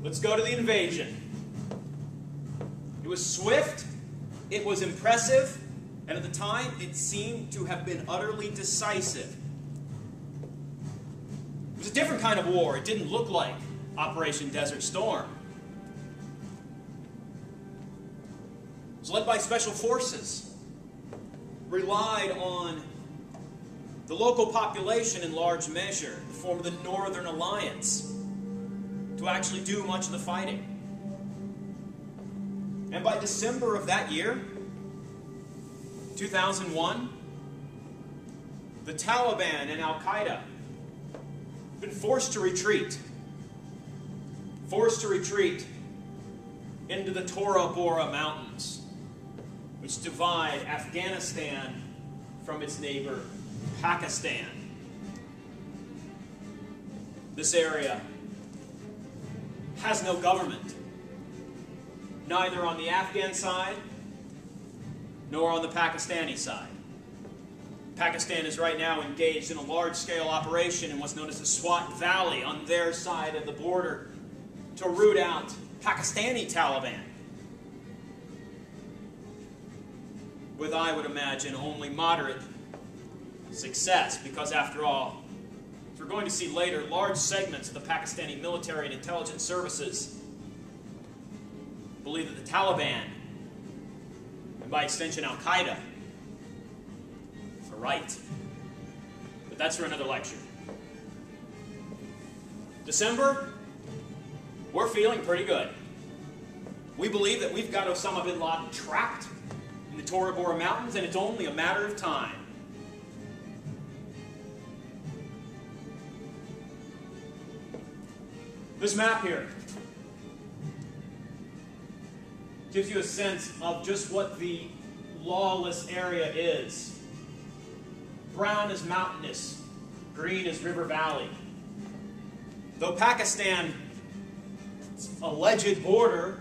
Let's go to the invasion. It was swift, it was impressive, and at the time it seemed to have been utterly decisive. It was a different kind of war. It didn't look like Operation Desert Storm. It was led by special forces, relied on the local population in large measure, the form of the Northern Alliance, to actually do much of the fighting. And by December of that year, 2001, the Taliban and Al Qaeda had been forced to retreat into the Tora Bora mountains, which divide Afghanistan from its neighbor Pakistan. This area has no government, neither on the Afghan side nor on the Pakistani side. Pakistan is right now engaged in a large-scale operation in what's known as the Swat Valley on their side of the border to root out Pakistani Taliban, with, I would imagine, only moderate success, because after all, as we're going to see later, large segments of the Pakistani military and intelligence services believe that the Taliban, and by extension Al Qaeda, are right. But that's for another lecture. December, we're feeling pretty good. We believe that we've got Osama bin Laden trapped in the Tora Bora Mountains, and it's only a matter of time. This map here gives you a sense of just what the lawless area is. Brown is mountainous, green is river valley. Though Pakistan's alleged border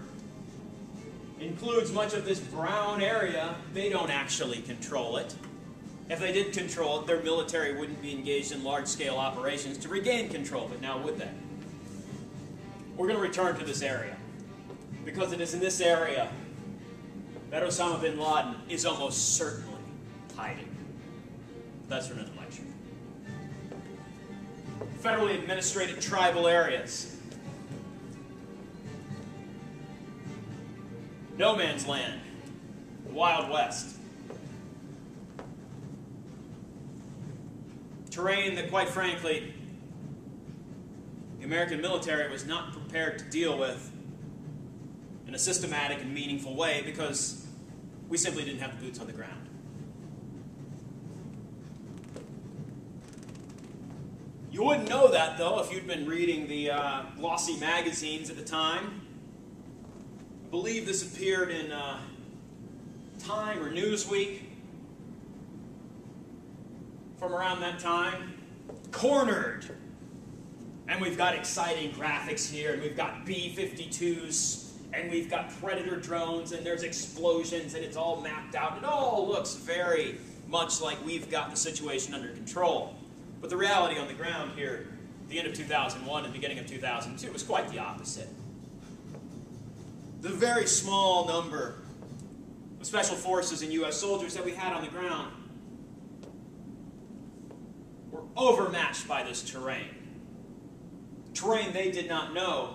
includes much of this brown area, they don't actually control it. If they did control it, their military wouldn't be engaged in large-scale operations to regain control of it. Now, would they? We're going to return to this area, because it is in this area that Osama bin Laden is almost certainly hiding. That's for another lecture. Federally administrated tribal areas. No man's land. The Wild West. Terrain that, quite frankly, the American military was not prepared to deal with in a systematic and meaningful way, because we simply didn't have the boots on the ground. You wouldn't know that, though, if you'd been reading the glossy magazines at the time. I believe this appeared in Time or Newsweek from around that time. Cornered! And we've got exciting graphics here, and we've got B-52s, and we've got Predator drones, and there's explosions, and it's all mapped out. It all looks very much like we've got the situation under control. But the reality on the ground here, at the end of 2001 and beginning of 2002, was quite the opposite. The very small number of special forces and U.S. soldiers that we had on the ground were overmatched by this terrain. Terrain they did not know,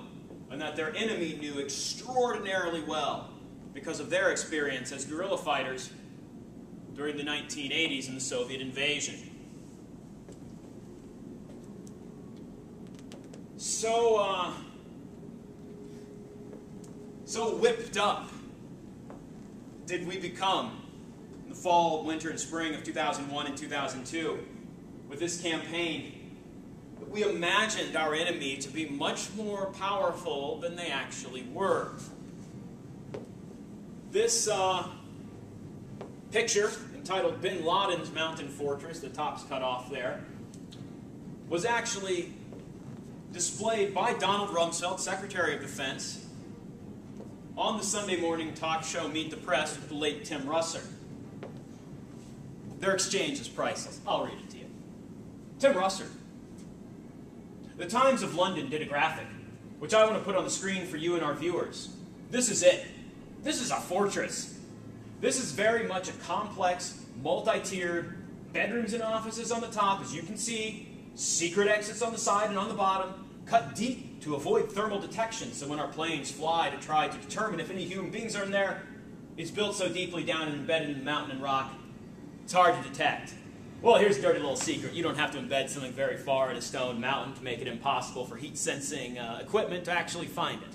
and that their enemy knew extraordinarily well because of their experience as guerrilla fighters during the 1980s and the Soviet invasion. So whipped up did we become in the fall, winter, and spring of 2001 and 2002 with this campaign. We imagined our enemy to be much more powerful than they actually were. This picture, entitled Bin Laden's Mountain Fortress, the top's cut off there, was actually displayed by Donald Rumsfeld, Secretary of Defense, on the Sunday morning talk show Meet the Press with the late Tim Russert. Their exchange is priceless. I'll read it to you. Tim Russert. The Times of London did a graphic which I want to put on the screen for you and our viewers. This is it. This is a fortress. This is very much a complex, multi-tiered, bedrooms and offices on the top, as you can see, secret exits on the side and on the bottom, cut deep to avoid thermal detection, so when our planes fly to try to determine if any human beings are in there, it's built so deeply down and embedded in the mountain and rock, it's hard to detect. Well, here's a dirty little secret. You don't have to embed something very far in a stone mountain to make it impossible for heat-sensing equipment to actually find it.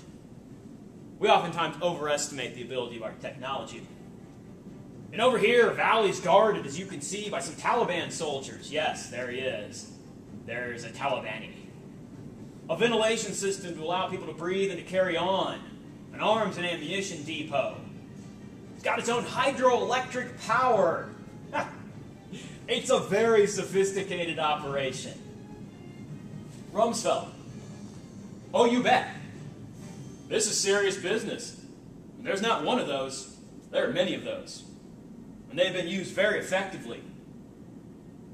We oftentimes overestimate the ability of our technology. And over here, Valley's guarded, as you can see, by some Taliban soldiers. Yes, there he is. There's a Talibani. A ventilation system to allow people to breathe and to carry on. An arms and ammunition depot. It's got its own hydroelectric power. It's a very sophisticated operation. Rumsfeld. Oh, you bet. This is serious business. There's not one of those. There are many of those. And they've been used very effectively.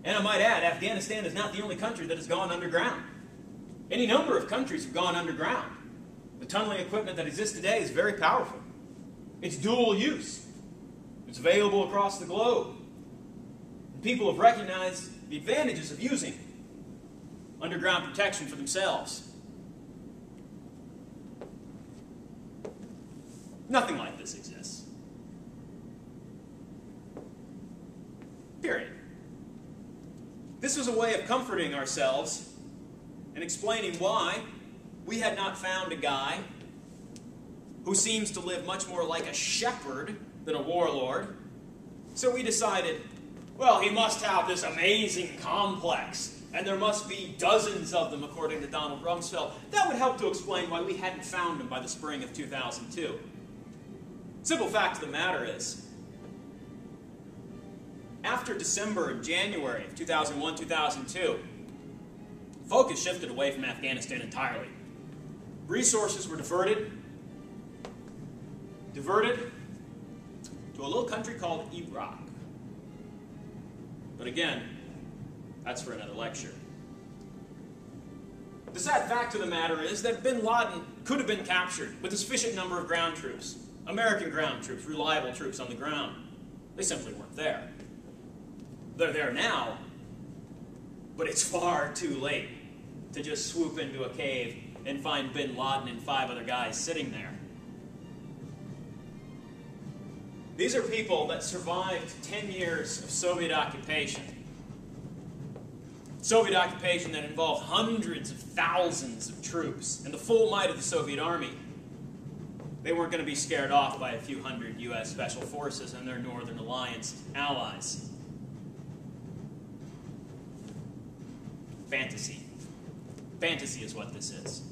And I might add, Afghanistan is not the only country that has gone underground. Any number of countries have gone underground. The tunneling equipment that exists today is very powerful. It's dual use. It's available across the globe. And people have recognized the advantages of using underground protection for themselves. Nothing like this exists. Period. This was a way of comforting ourselves and explaining why we had not found a guy who seems to live much more like a shepherd than a warlord. So we decided, well, he must have this amazing complex, and there must be dozens of them, according to Donald Rumsfeld. That would help to explain why we hadn't found him by the spring of 2002. Simple fact of the matter is, after December and January of 2001-2002, focus shifted away from Afghanistan entirely. Resources were diverted to a little country called Iraq. But again, that's for another lecture. The sad fact of the matter is that bin Laden could have been captured with a sufficient number of ground troops, American ground troops, reliable troops on the ground. They simply weren't there. They're there now, but it's far too late to just swoop into a cave and find bin Laden and 5 other guys sitting there. These are people that survived 10 years of Soviet occupation. Soviet occupation that involved hundreds of thousands of troops and the full might of the Soviet army. They weren't going to be scared off by a few hundred U.S. Special Forces and their Northern Alliance allies. Fantasy. Fantasy is what this is.